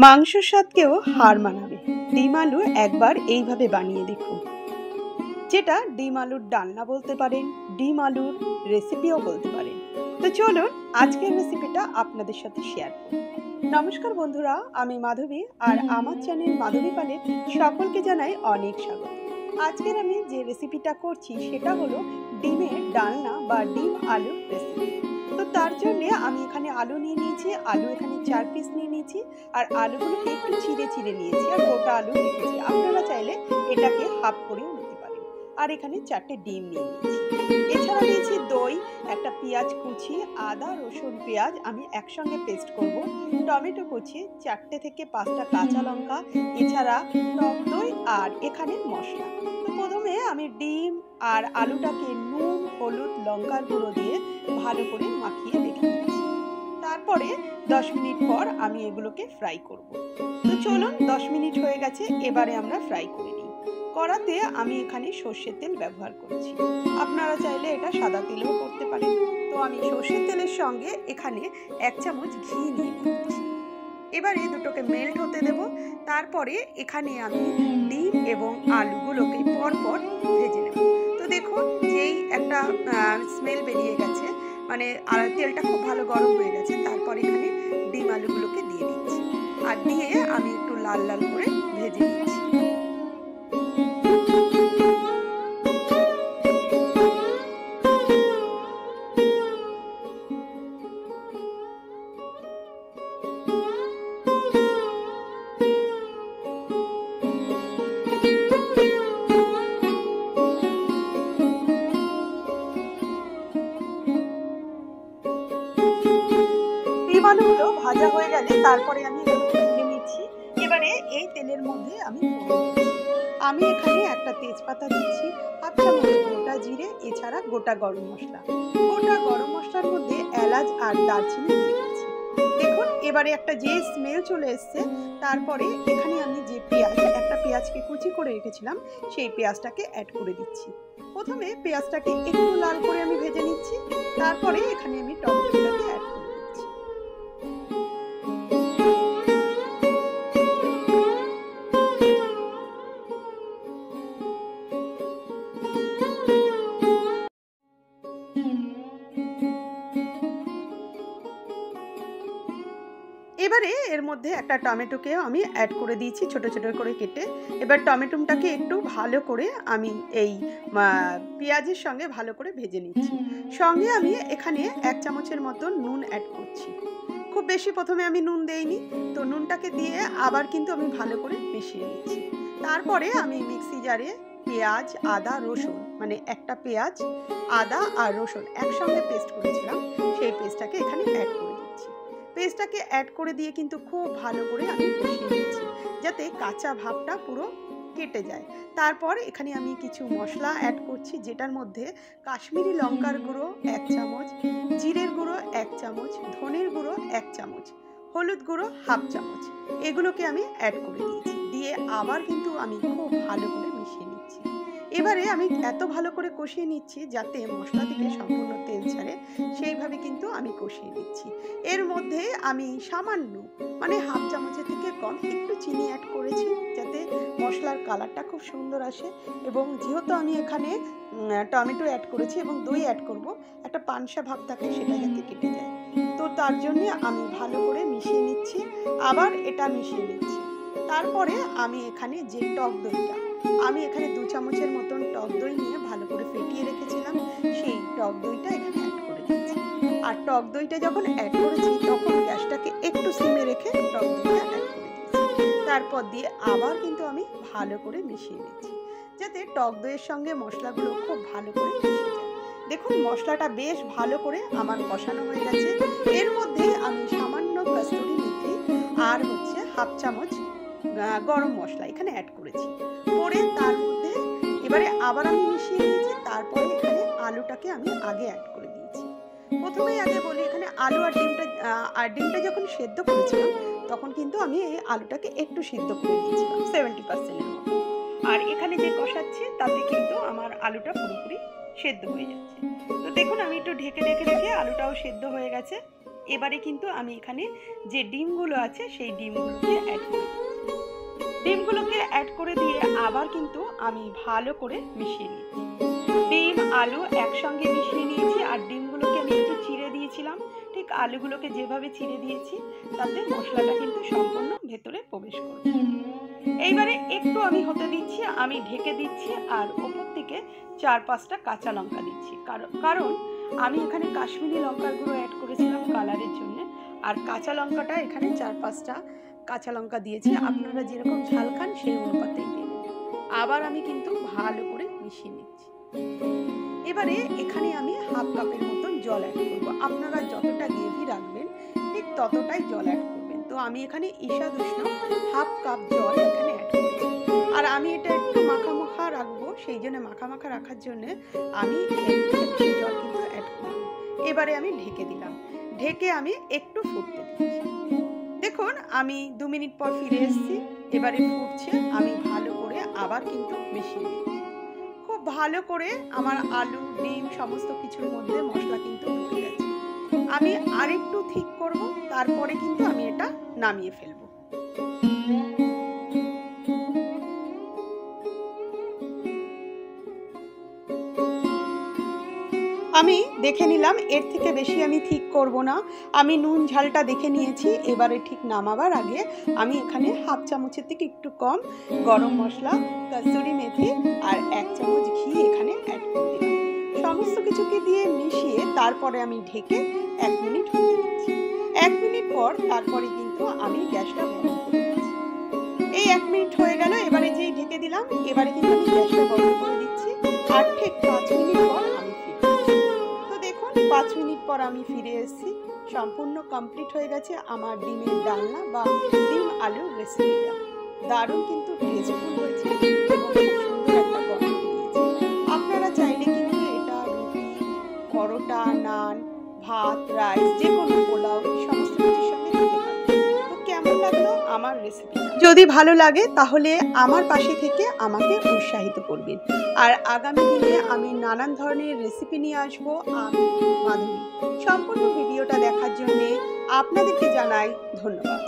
মাংসর স্বাদকেও হার মানাবে ডিম আলু একবার এইভাবে বানিয়ে দেখুন, যেটা ডিম আলুর ডালনা বলতে পারেন, ডিম আলুর রেসিপিও বলতে পারেন। তো চলুন আজকের রেসিপিটা আপনাদের সাথে শেয়ার করি। নমস্কার বন্ধুরা, আমি মাধবী আর আমার চ্যানেল মাধবী পালে সকলকে জানাই অনেক স্বাগত। আজকের আমি যে রেসিপিটা করছি সেটা হলো ডিমের ডালনা বা ডিম আলুর রেসিপি। তো তার জন্য আমি এখানে আলু নিয়ে নিয়েছি, আলু এখানে 4 পিস নিয়ে নিয়েছি আর আলুগুলোকে একটু চিড়ে চিড়ে নিয়েছি আর গোটা আলু রেখেছি। আপনারা চাইলে এটাকে হাফ করেও নিতে পারেন। আর এখানে 4টে ডিম নিয়ে নিয়েছি। এছাড়া নিয়েছি দই, একটা পেঁয়াজ কুচি, আদা রসুন পেঁয়াজ আমি একসঙ্গে পেস্ট করব, টমেটো কুচি, 4টে থেকে 5টা কাঁচা লঙ্কা, এছাড়া টক দই আর এখানে মশলা। তো প্রথমে আমি ডিম আর আলুটাকে নুন, হলুদ, লঙ্কার গুঁড়ো দিয়ে ভালো করে মাখিয়ে রেখে দিচ্ছি। তারপরে 10 মিনিট পর আমি এগুলোকে ফ্রাই করব। তো চলুন 10 মিনিট হয়ে গেছে, এবারে আমরা ফ্রাই করে নিই। কড়াতে আমি এখানে সর্ষের তেল ব্যবহার করছি, আপনারা চাইলে এটা সাদা তেলেও করতে পারেন। তো আমি সর্ষের তেলের সঙ্গে এখানে 1 চামচ ঘি নিয়ে নিচ্ছি। এবারে দুটোকে মেল্ট হতে দেব। তারপরে এখানে আমি ডিম এবং আলুগুলোকে পরপর ভেজে নেব। তো দেখুন যেই একটা স্মেল বেরিয়ে গেছে, মানে তেলটা খুব ভালো গরম হয়ে গেছে। তারপর এখানে ডিম আলুগুলোকে দিয়ে দিচ্ছি আর দিয়ে আমি একটু লাল লাল করে ভেজে নিচ্ছি। ডিম আলুগুলো ভাজা হয়ে গেলে তারপরে আমি এগুলোকে তুলে নিচ্ছি। এবারে এই তেলের মধ্যে আমি আমি এখানে একটা তেজপাতা দিচ্ছি, 1/2 চামচ গোটা জিরে, এছাড়া গোটা গরম মশলা। গোটা গরম মশলার মধ্যে এলাচ আর দারচিনি দিয়ে দিচ্ছি। দেখুন এবারে একটা যে স্মেল চলে এসছে, তারপরে এখানে আমি যে একটা পেঁয়াজকে কুচি করে রেখেছিলাম সেই পেঁয়াজটাকে অ্যাড করে দিচ্ছি। প্রথমে পেঁয়াজটাকে একটু লাল করে আমি ভেজে নিচ্ছি, তারপরে এখানে আমি টমেটোটাকে অ্যাড করে দিচ্ছি। এবারে এর মধ্যে একটা টমেটোকেও আমি অ্যাড করে দিয়েছি ছোট ছোট করে কেটে। এবার টমেটোটাকে একটু ভালো করে আমি এই পেঁয়াজের সঙ্গে ভালো করে ভেজে নিচ্ছি। সঙ্গে আমি এখানে 1 চামচের মতো নুন অ্যাড করছি। খুব বেশি প্রথমে আমি নুন দেইনি, তো নুনটাকে দিয়ে আবার কিন্তু আমি ভালো করে মিশিয়ে নিচ্ছি। তারপরে আমি মিক্সি জারে পেঁয়াজ, আদা, রসুন, মানে একটা পেঁয়াজ, আদা আর রসুন একসঙ্গে পেস্ট করেছিলাম, সেই পেস্টটাকে এখানে অ্যাড করে দিচ্ছি। পেস্টটাকে অ্যাড করে দিয়ে কিন্তু খুব ভালো করে আমি কষিয়ে নিচ্ছি, যাতে কাঁচা ভাবটা পুরো কেটে যায়। তারপর এখানে আমি কিছু মশলা অ্যাড করছি, যেটার মধ্যে কাশ্মীরি লঙ্কার গুঁড়ো 1 চামচ, জিরের গুঁড়ো 1 চামচ, ধনের গুঁড়ো 1 চামচ, হলুদ গুঁড়ো 1/2 চামচ, এগুলোকে আমি অ্যাড করে দিয়েছি। দিয়ে আবার কিন্তু আমি খুব ভালো করে মিশিয়ে নিচ্ছি। এবারে আমি এত ভালো করে কষিয়ে নিচ্ছি যাতে মশলা থেকে সম্পূর্ণ তেল ছাড়ে, সেইভাবে কিন্তু আমি কষিয়ে নিচ্ছি। এর মধ্যে আমি সামান্য, মানে 1/2 চামচের থেকে কম একটু চিনি অ্যাড করেছি, যাতে মশলার কালারটা খুব সুন্দর আসে। এবং যেহেতু আমি এখানে টমেটো অ্যাড করেছি এবং দই অ্যাড করব, একটা পানসা ভাব থাকে সেটা যাতে কেটে যায়। তো তার জন্য আমি ভালো করে মিশিয়ে নিচ্ছি, আবার এটা মিশিয়ে নিচ্ছি। তারপরে আমি এখানে যে টক দইটা, আমি এখানে 2 চামচের মতন টক দই নিয়ে ভালো করে ফেটিয়ে রেখেছিলাম, সেই টক দইটা এখানে অ্যাড করে দিচ্ছি। আর টক দইটা যখন অ্যাড করেছি তখন গ্যাসটাকে একটু সিমে রেখে টক দইটা অ্যাড করে দিচ্ছি। তারপর দিয়ে আবার কিন্তু আমি ভালো করে মিশিয়ে নিচ্ছি, যাতে টক দইয়ের সঙ্গে মশলাগুলো খুব ভালো করে মিশে যায়। দেখুন মশলাটা বেশ ভালো করে আমার কষানো হয়ে গেছে। এর মধ্যে আমি সামান্য কসুরি মেথি আর 1/2 চামচ গরম মশলা এখানে অ্যাড করেছি। করে তার মধ্যে এবারে আবার আমি মিশিয়ে নিয়েছি। তারপরে এখানে আলুটাকে আমি আগে অ্যাড করে দিয়েছি। প্রথমেই আগে বলি, এখানে আলু আর ডিমটা যখন সেদ্ধ করেছিলাম তখন কিন্তু আমি এই আলুটাকে একটু সিদ্ধ করে দিয়েছিলাম 70% এর মতো। আর এখানে যে কষাচ্ছি তাতে কিন্তু আমার আলুটা পুরোপুরি সেদ্ধ হয়ে যাচ্ছে। তো দেখুন আমি একটু ঢেকে রেখে আলুটাও সেদ্ধ হয়ে গেছে। এবারে কিন্তু আমি এখানে যে ডিমগুলো আছে সেই ডিমগুলোকে অ্যাড করে দিচ্ছি। ডিমগুলোকে অ্যাড করে দিয়ে আবার কিন্তু আমি ভালো করে মিশিয়ে নিচ্ছি। ডিম আলু একসঙ্গে মিশিয়ে নিয়েছি, আর ডিমগুলোকে আমি একটু চিড়ে দিয়েছিলাম, ঠিক আলুগুলোকে যেভাবে চিড়ে দিয়েছি তাতে মশলাটা কিন্তু সম্পূর্ণ ভেতরে প্রবেশ করবে। এইবারে একটু আমি হতে দিচ্ছি, আমি ঢেকে দিচ্ছি, আর ওপর থেকে 4-5টা কাঁচা লঙ্কা দিচ্ছি, কারণ আমি এখানে কাশ্মীরি লঙ্কার গুঁড়ো অ্যাড করেছিলাম কালারের জন্য, আর কাঁচা লঙ্কাটা এখানে 4-5টা কাঁচা লঙ্কা দিয়েছি। আপনারা যেরকম ঝাল খান সেই অনুপাতেই দেবেন। আবার আমি কিন্তু ভালো করে মিশিয়ে নিচ্ছি। এবারে এখানে আমি হাফ কাপের মতন জল অ্যাড করব। আপনারা যতটা গ্রেভি রাখবেন ঠিক ততটাই জল অ্যাড করবেন। তো আমি এখানে ঈষাদ উষ্ণ হাফ কাপ জল এখানে অ্যাড করেছি। আর আমি এটা একটু মাখা মাখা রাখবো, সেই জন্য মাখা মাখা রাখার জন্য আমি বেশি জল কিন্তু অ্যাড করব। এবারে আমি ঢেকে দিলাম, ঢেকে আমি একটু ফুটতে দিচ্ছি। দেখুন আমি 2 মিনিট পর ফিরে এসেছি। এবারে ফুটছে, আমি ভালো করে আবার কিন্তু মিশিয়ে দিচ্ছি। খুব ভালো করে আমার আলু ডিম সমস্ত কিছুর মধ্যে মশলা কিন্তু ঢুকে গেছে। আমি আরেকটু ঠিক করব, তারপরে কিন্তু আমি এটা নামিয়ে ফেলবো। আমি দেখে নিলাম, এর থেকে বেশি আমি ঠিক করব না। আমি নুন ঝালটা দেখে নিয়েছি। এবারে ঠিক নামাবার আগে আমি এখানে হাফ চামচের থেকে একটু কম গরম মশলা, কসুরি মেথি আর 1 চামচ ঘি এখানে অ্যাড করে দিলাম। সমস্ত কিছুকে দিয়ে মিশিয়ে তারপরে আমি ঢেকে 1 মিনিট হতে দিচ্ছি। 1 মিনিট পর তারপরে কিন্তু আমি গ্যাসটা বন্ধ করে দিচ্ছি। এই 1 মিনিট হয়ে গেল। এবারে যেই ঢেকে দিলাম, এবারে কিন্তু আমি গ্যাসটা বন্ধ করে দিচ্ছি। আর ঠিক 5 মিনিট পর আমি ফিরে আসছি। তো দেখুন 5 মিনিট পর আমি ফিরে এসেছি। সম্পূর্ণ কমপ্লিট হয়ে গেছে আমার ডিমের ডালনা বা ডিম আলুর রেসিপিটা। দারুণ কিন্তু টেস্টফুল হয়েছে এবং খুব সুন্দর একটা গন্ধ দিয়েছে। আপনারা চাইলে কিন্তু এটা রুটি, পরোটা, নান, ভাত, রাইস, যে কোনো পোলাও সমস্ত কিছুর সঙ্গে খেতে পারেন। তো কেমন লাগলো আমার রেসিপি? যদি ভালো লাগে তাহলে আমার পাশে থেকে আমাকে উৎসাহিত করবেন। আর আগামী দিনে আমি নানান ধরনের রেসিপি নিয়ে আসবো। আমি মাধুরী। সম্পূর্ণ ভিডিওটা দেখার জন্য আপনাদেরকে জানাই ধন্যবাদ।